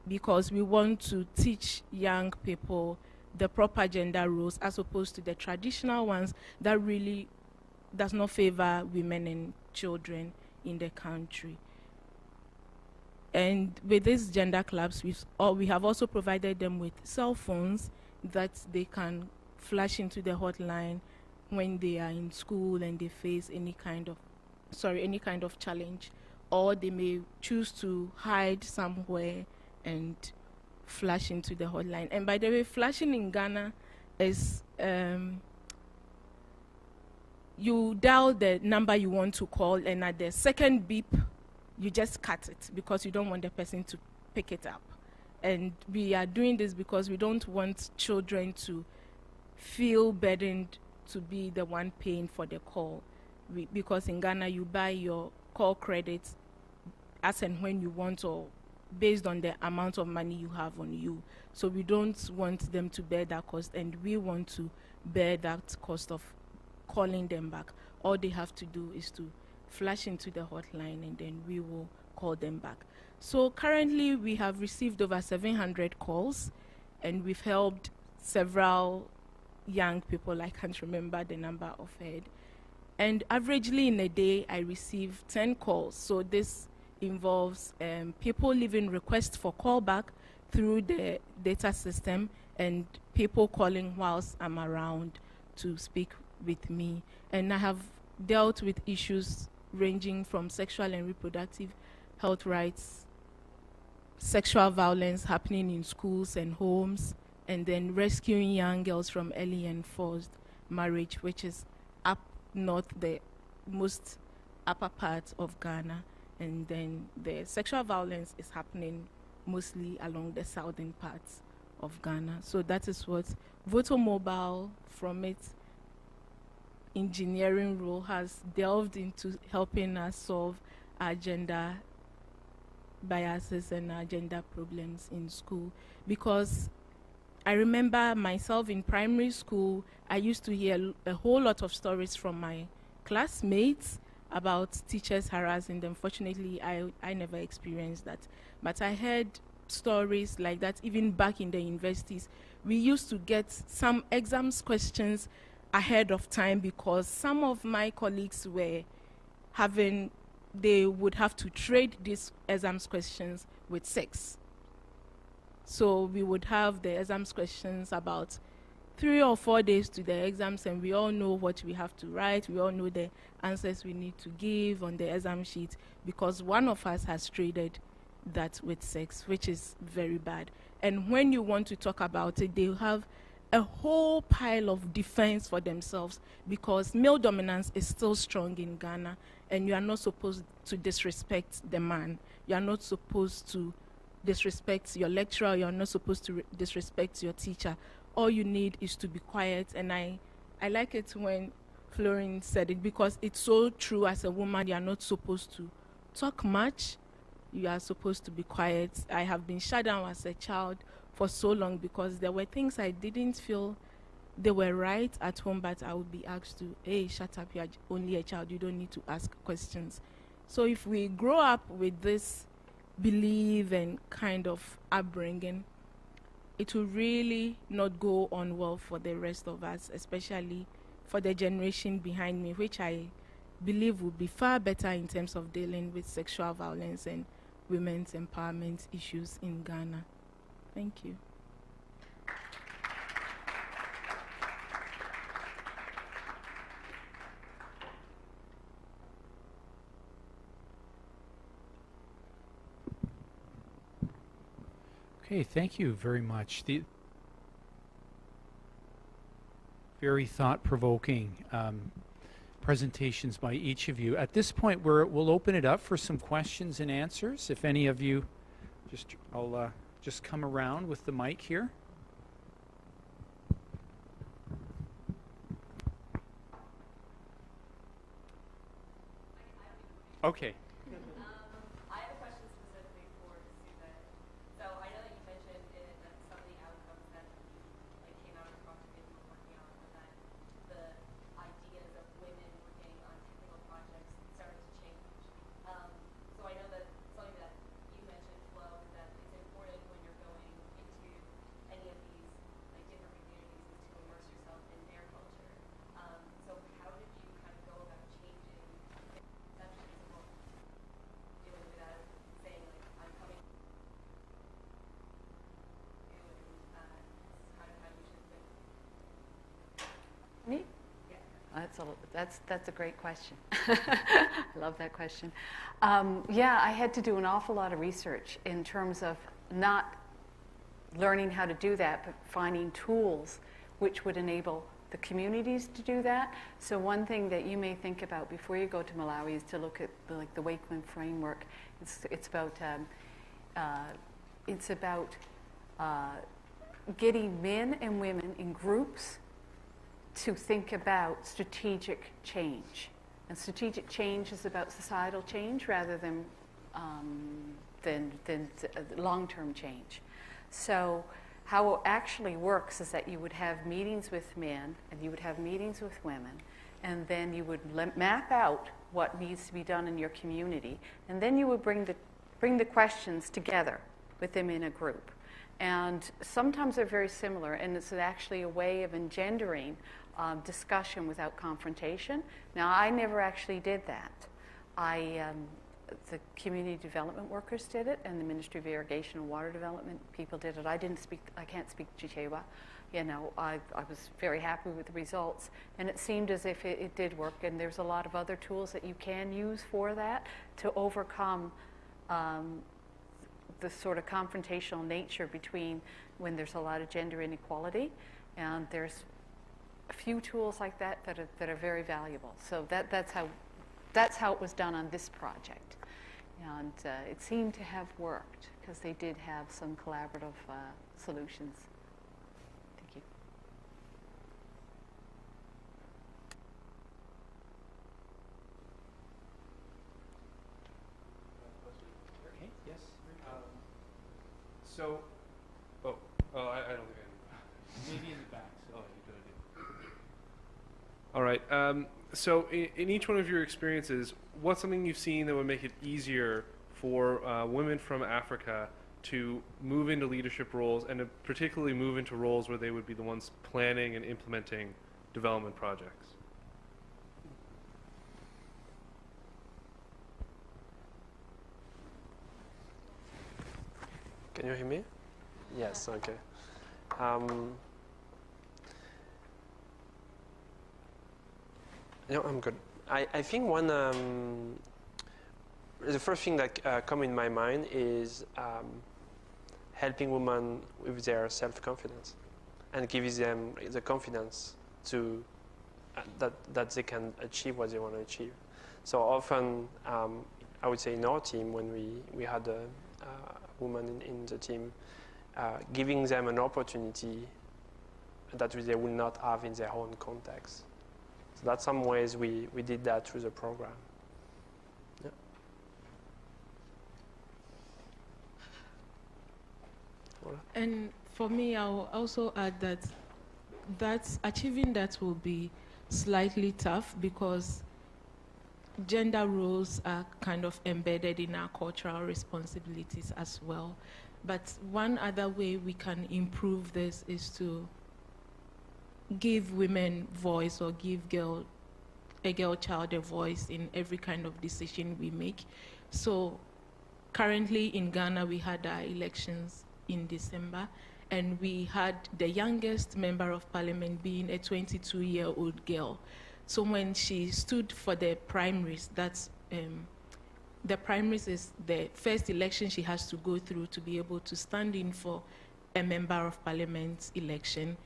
because we want to teach young people the proper gender roles as opposed to the traditional ones that really does not favor women and children in the country. And with these gender clubs, we have also provided them with cell phones that they can flash into the hotline when they are in school and they face any kind of challenge, or they may choose to hide somewhere and flash into the hotline. And by the way, flashing in Ghana is you dial the number you want to call, and at the second beep, you just cut it because you don't want the person to pick it up. And we are doing this because we don't want children to feel burdened to be the one paying for the call. Because in Ghana, you buy your call credits as and when you want or based on the amount of money you have on you. So we don't want them to bear that cost, and we want to bear that cost of calling them back. All they have to do is to flash into the hotline and then we will call them back. So currently we have received over 700 calls and we've helped several young people. I can't remember the number of head. And averagely in a day I receive 10 calls. So this involves people leaving requests for callback through the data system and people calling whilst I'm around to speak with me. And I have dealt with issues ranging from sexual and reproductive health rights, sexual violence happening in schools and homes, and then rescuing young girls from early and forced marriage, which is up north, the most upper part of Ghana. And then the sexual violence is happening mostly along the southern parts of Ghana. So that is what Voto Mobile, from its engineering role, has delved into helping us solve our gender biases and our gender problems in school. Because I remember myself in primary school, I used to hear a whole lot of stories from my classmates about teachers harassing them. Fortunately, I never experienced that. But I heard stories like that even back in the universities. We used to get some exams questions ahead of time because some of my colleagues were they would have to trade these exams questions with sex. So we would have the exams questions about 3 or 4 days to the exams, and we all know what we have to write. We all know the answers we need to give on the exam sheet because one of us has traded that with sex, which is very bad. And when you want to talk about it, they have a whole pile of defense for themselves because male dominance is still strong in Ghana, and you are not supposed to disrespect the man. You are not supposed to disrespect your lecturer. You are not supposed to disrespect your teacher. All you need is to be quiet. And I like it when Florine said it because it's so true. As a woman, you are not supposed to talk much. You are supposed to be quiet. I have been shut down as a child for so long because there were things I didn't feel they were right at home, but I would be asked to, hey, shut up, you are only a child, you don't need to ask questions. So if we grow up with this belief and kind of upbringing, it will really not go on well for the rest of us, especially for the generation behind me, which I believe will be far better in terms of dealing with sexual violence and women's empowerment issues in Ghana. Thank you. Okay, thank you very much. The very thought-provoking presentations by each of you. At this point, we'll open it up for some questions and answers. If any of you, I'll just come around with the mic here. Okay. I have a question specifically for Susan. So I know that you mentioned that some of the outcomes that came out of the project that you were working on was that the ideas of women working on technical projects started to change. So I know that something that you mentioned, Flo, is that it's important when you're going into any of these different communities is to immerse yourself in their culture. So how did you kind of go about changing perceptions of what you're doing without saying I'm coming to you and this is kind of how you should think? Me? Yeah. That's a great question. I love that question. Yeah, I had to do an awful lot of research in terms of not learning how to do that, but finding tools which would enable the communities to do that. So one thing that you may think about before you go to Malawi is to look at the Wakeman framework. It's about getting men and women in groups to think about strategic change. And strategic change is about societal change rather than long-term change. So how it actually works is that you would have meetings with men and you would have meetings with women, and then you would map out what needs to be done in your community, and then you would bring the questions together with them in a group. And sometimes they're very similar, and it's actually a way of engendering discussion without confrontation. Now, I never actually did that. the community development workers did it, and the Ministry of Irrigation and Water Development people did it. I can't speak Chichewa. You know, I was very happy with the results, and it seemed as if it did work, and there's a lot of other tools that you can use for that to overcome the sort of confrontational nature between when there's a lot of gender inequality, and there's a few tools like that that are very valuable. So that's how it was done on this project, and it seemed to have worked because they did have some collaborative solutions. Thank you. Okay, yes. So, I don't think I Maybe in the back. So. Oh, you do. All right. So, in each one of your experiences, what's something you've seen that would make it easier for women from Africa to move into leadership roles, and to particularly move into roles where they would be the ones planning and implementing development projects? Can you hear me? Yes, okay. No, I'm good. I think the first thing that come in my mind is helping women with their self-confidence and giving them the confidence to that they can achieve what they want to achieve. So often, I would say in our team, when we had a woman in the team, giving them an opportunity that they will not have in their own context. So that's some ways we did that through the program. Yeah. And for me, I'll also add that achieving that will be slightly tough because gender roles are kind of embedded in our cultural responsibilities as well. But one other way we can improve this is to give women voice, or give a girl child a voice in every kind of decision we make. So currently in Ghana, we had our elections in December, and we had the youngest member of parliament being a 22-year-old girl. So when she stood for the primaries, the primaries is the first election she has to go through to be able to stand in for a member of parliament election.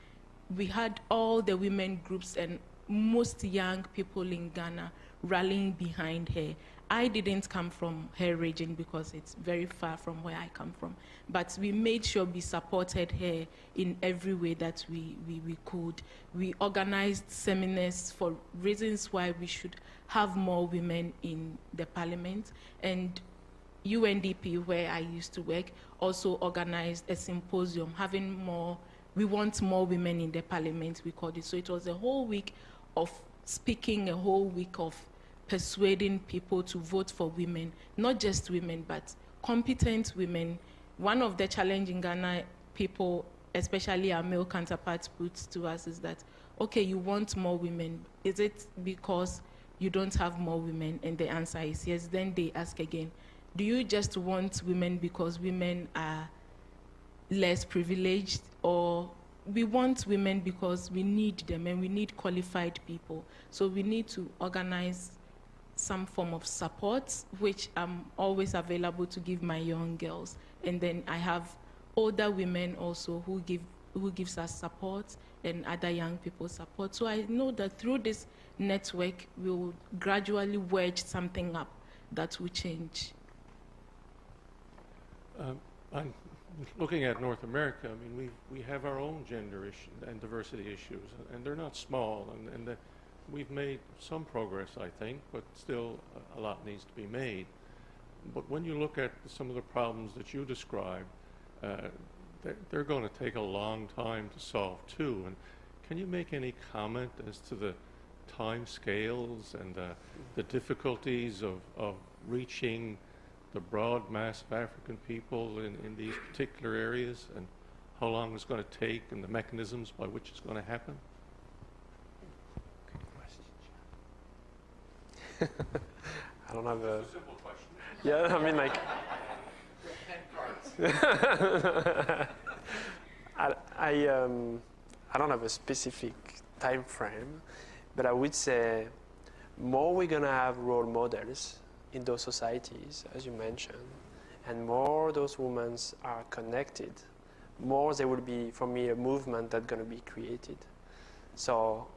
We had all the women groups and most young people in Ghana rallying behind her. I didn't come from her region because it's very far from where I come from, but we made sure we supported her in every way that we could. We organized seminars for reasons why we should have more women in the parliament, and UNDP, where I used to work, also organized a symposium we want more women in the parliament, we called it. So it was a whole week of speaking, a whole week of persuading people to vote for women, not just women, but competent women. One of the challenges in Ghana people, especially our male counterparts, puts to us is that, okay, you want more women. Is it because you don't have more women? And the answer is yes. Then they ask again, do you just want women because women are less privileged, or we want women because we need them and we need qualified people? So we need to organize some form of support, which I'm always available to give my young girls. And then I have older women also who gives us support, and other young people support. So I know that through this network, we'll gradually wedge something up that will change. I'm looking at North America. I mean, we have our own gender issue and diversity issues, and they're not small, and we've made some progress, I think, but still a lot needs to be made. But when you look at some of the problems that you described, they're going to take a long time to solve too. And can you make any comment as to the time scales and the difficulties of reaching the broad mass of African people in these particular areas, and how long it's going to take, and the mechanisms by which it's going to happen? I don't have a... It's a simple question. Yeah, I mean, like, I don't have a specific time frame, but I would say more we're gonna have role models in those societies, as you mentioned, and more those women are connected, more there will be, for me, a movement that's gonna be created. So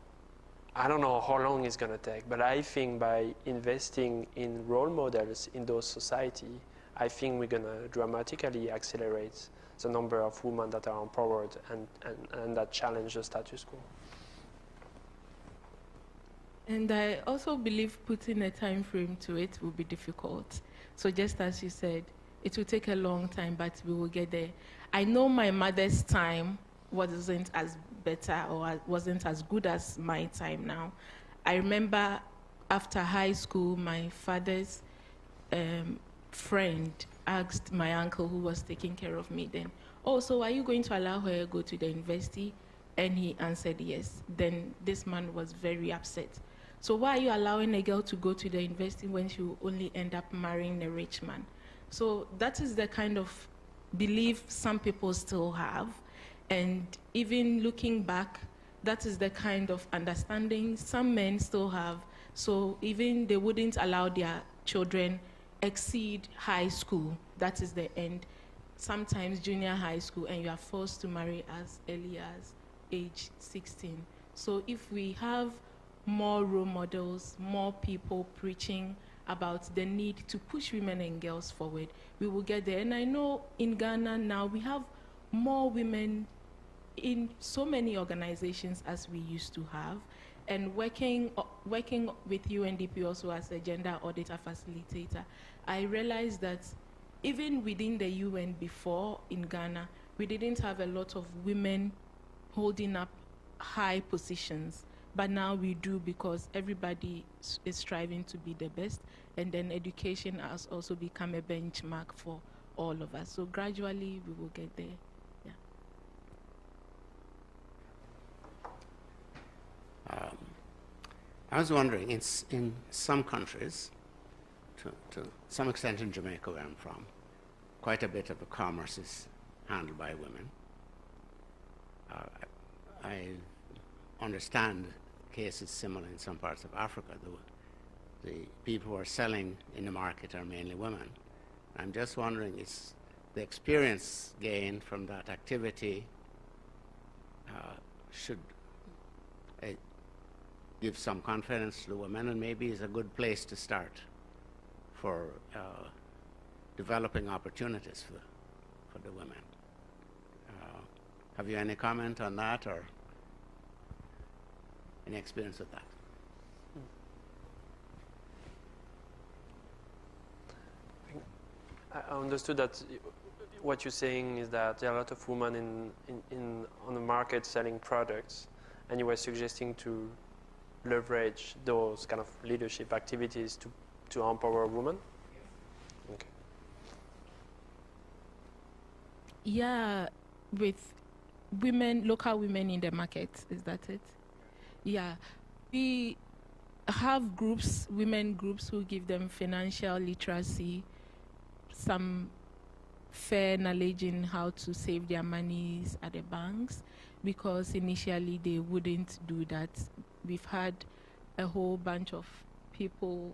I don't know how long it's gonna take, but I think by investing in role models in those societies, I think we're gonna dramatically accelerate the number of women that are empowered and that challenge the status quo. And I also believe putting a time frame to it will be difficult. So just as you said, it will take a long time, but we will get there. I know my mother's time wasn't as better or wasn't as good as my time now. I remember after high school, my father's friend asked my uncle who was taking care of me then, "Oh, so are you going to allow her to go to the university?" And he answered yes. Then this man was very upset. "So why are you allowing a girl to go to the university when she will only end up marrying a rich man?" So that is the kind of belief some people still have. And even looking back, that is the kind of understanding some men still have. So even they wouldn't allow their children exceed high school. That is the end. Sometimes junior high school, and you are forced to marry as early as age 16. So if we have more role models, more people preaching about the need to push women and girls forward, we will get there. And I know in Ghana now we have more women in so many organizations as we used to have, and working with UNDP also as a gender auditor facilitator, I realized that even within the UN before in Ghana, we didn't have a lot of women holding up high positions. But now we do, because everybody is striving to be the best, and then education has also become a benchmark for all of us. So gradually we will get there. Yeah. I was wondering, in some countries, to some extent in Jamaica where I'm from, quite a bit of the commerce is handled by women. I understand cases similar in some parts of Africa. The people who are selling in the market are mainly women. I'm just wondering, is the experience gained from that activity should give some confidence to the women, and maybe is a good place to start for developing opportunities for the women. Have you any comment on that, or any experience with that? I understood that what you're saying is that there are a lot of women on the market selling products, and you were suggesting to leverage those kind of leadership activities to empower women? Okay. Yeah, with women, local women in the market, is that it? Yeah. We have groups, women groups, who give them financial literacy, some fair knowledge in how to save their monies at the banks, because initially they wouldn't do that. We've had a whole bunch of people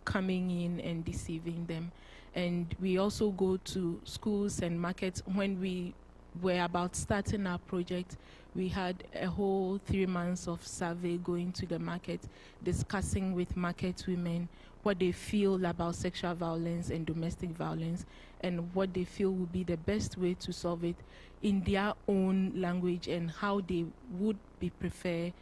coming in and deceiving them. And we also go to schools and markets. When we were about starting our project, we had a whole 3 months of survey going to the market, discussing with market women what they feel about sexual violence and domestic violence, and what they feel would be the best way to solve it in their own language, and how they would be preferred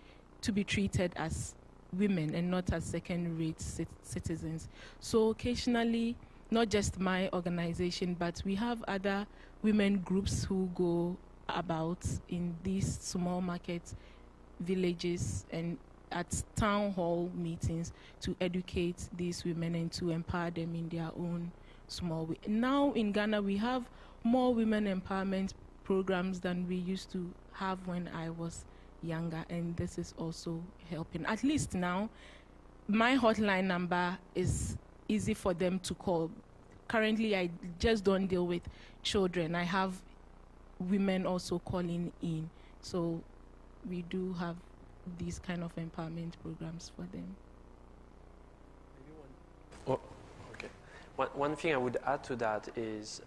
to be treated as women and not as second-rate citizens. So occasionally, not just my organization, but we have other women groups who go about in these small market villages and at town hall meetings to educate these women and to empower them in their own small way. Now in Ghana, we have more women empowerment programs than we used to have when I was younger, and this is also helping. At least now, my hotline number is easy for them to call. Currently, I just don't deal with children. I have women also calling in. So we do have these kind of empowerment programs for them. Oh, okay. One thing I would add to that is,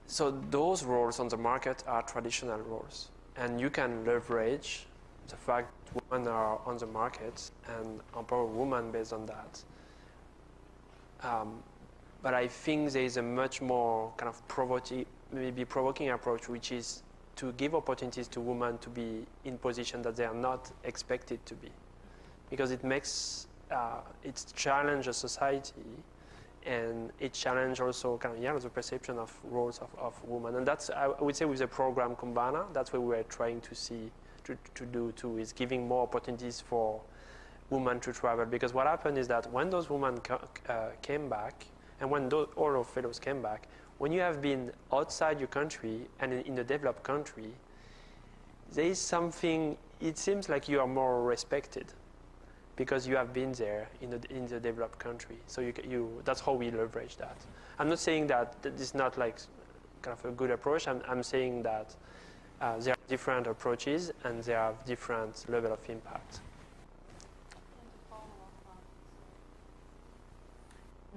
so those roles on the market are traditional roles, and you can leverage the fact that women are on the market and empower women based on that. But I think there is a much more kind of provoking approach, which is to give opportunities to women to be in position that they are not expected to be, because it makes it challenges society, and it challenges also kind of the perception of roles of women. And that's, I would say, with the program Kumbana, that's what we're trying to see to do too, is giving more opportunities for women to travel. Because what happened is that when those women came back, and when all our fellows came back, when you have been outside your country and in a developed country, there is something, it seems like you are more respected because you have been there in the developed country. So that's how we leverage that. I'm not saying that this is not like kind of a good approach. I'm saying that there are different approaches and they have different level of impact.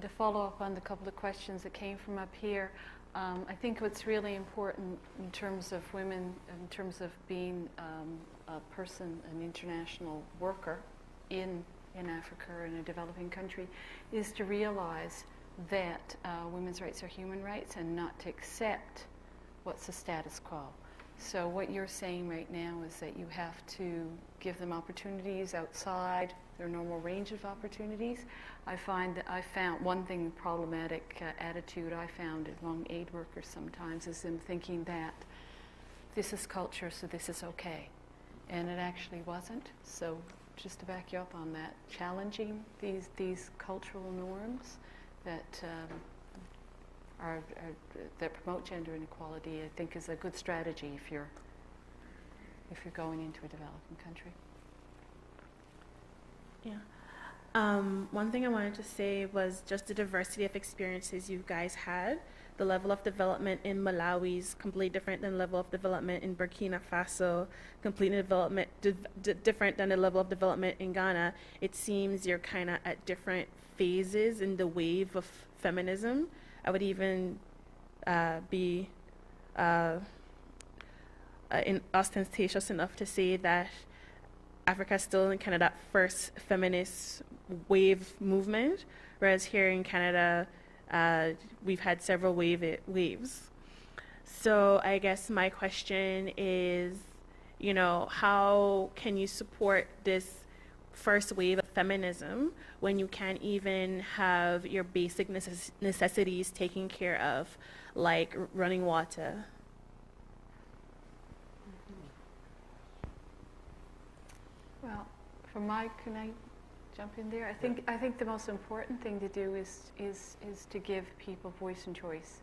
To follow up on the couple of questions that came from up here, I think what's really important in terms of women, in terms of being a person, an international worker in Africa or in a developing country, is to realize that women's rights are human rights and not to accept what's the status quo. So what you're saying right now is that you have to give them opportunities outside their normal range of opportunities. I found one thing, problematic attitude I found among aid workers sometimes is them thinking that this is culture, so this is okay. And it actually wasn't. So just to back you up on that, challenging these cultural norms that that promote gender inequality, I think, is a good strategy if you're going into a developing country. Yeah. One thing I wanted to say was just the diversity of experiences you guys had. The level of development in Malawi is completely different than the level of development in Burkina Faso, completely different than the level of development in Ghana. It seems you're kind of at different phases in the wave of feminism. I would even be ostentatious enough to say that Africa is still in kind of that first feminist wave movement, whereas here in Canada, we've had several waves. So I guess my question is, how can you support this first wave of feminism when you can't even have your basic necessities taken care of, like running water? Well, can I jump in there? I think the most important thing to do is to give people voice and choice.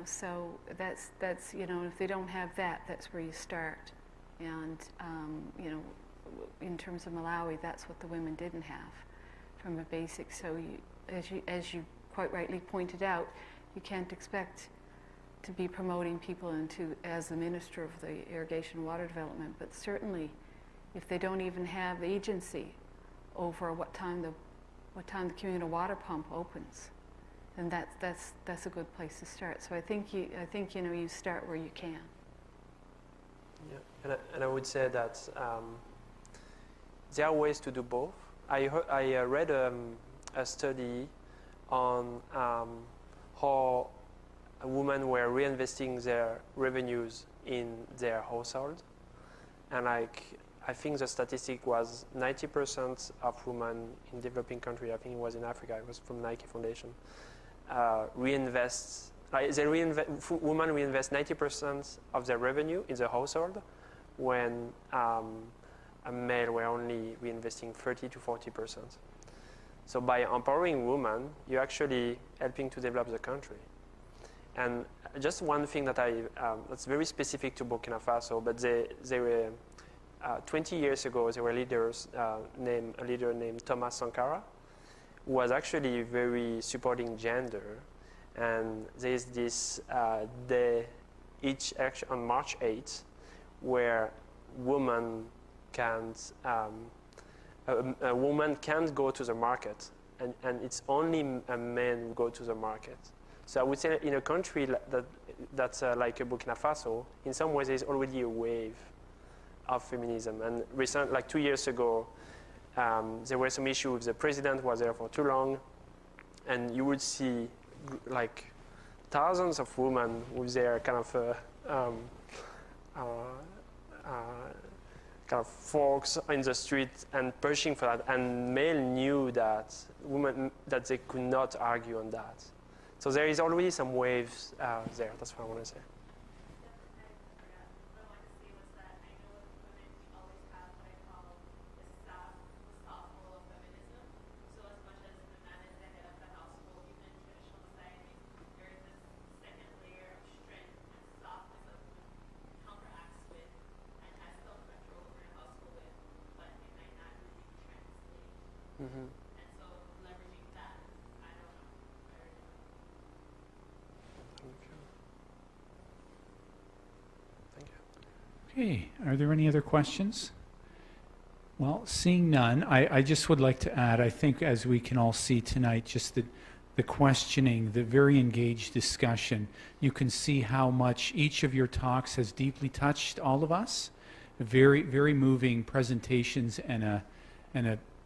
So that's if they don't have that, that's where you start. And in terms of Malawi, that's what the women didn't have from a basic. So as you quite rightly pointed out, you can't expect to be promoting people as the Minister of the Irrigation and Water Development, but certainly if they don't even have agency over what time the communal water pump opens, then that's a good place to start. So I think you start where you can. Yeah, and I would say that there are ways to do both. I read a study on how women were reinvesting their revenues in their household, and I think the statistic was 90% of women in developing countries, I think it was in Africa, it was from Nike Foundation, women reinvest 90% of their revenue in the household, when a male were only reinvesting 30 to 40%. So by empowering women, you're actually helping to develop the country. And just one thing that that's very specific to Burkina Faso, but 20 years ago, there were leaders, a leader named Thomas Sankara, who was actually very supporting gender. And there's this day on March 8th where a woman can't go to the market, and it's only a man who go to the market. So I would say in a country that's like Burkina Faso, in some ways there's already a wave of feminism. And like 2 years ago, there were some issues. The president was there for too long, and you would see like thousands of women with their kind of forks in the street and pushing for that. And male knew that that they could not argue on that. So there is already some waves there. That's what I want to say. Okay, are there any other questions? Well, seeing none, I just would like to add, I think as we can all see tonight, just the questioning, the very engaged discussion, you can see how much each of your talks has deeply touched all of us. Very, very moving presentations and a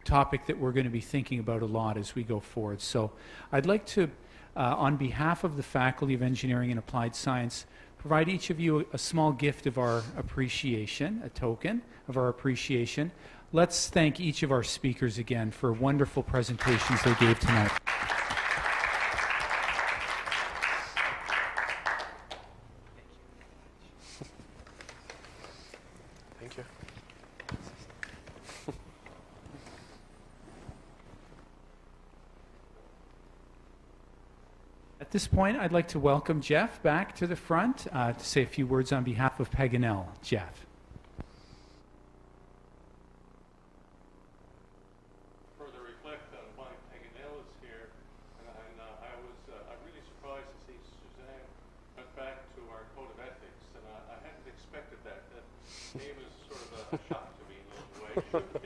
topic that we're going to be thinking about a lot as we go forward. So I'd like to, on behalf of the Faculty of Engineering and Applied Science, provide each of you a small gift of our appreciation, a token of our appreciation. Let's thank each of our speakers again for wonderful presentations they gave tonight. Thank you. At this point, I'd like to welcome Jeff back to the front to say a few words on behalf of Paganel. Jeff. Further reflect on why Paganel is here, and I'm really surprised to see Suzanne went back to our code of ethics, and I hadn't expected that. That name is sort of a shock to me in a way.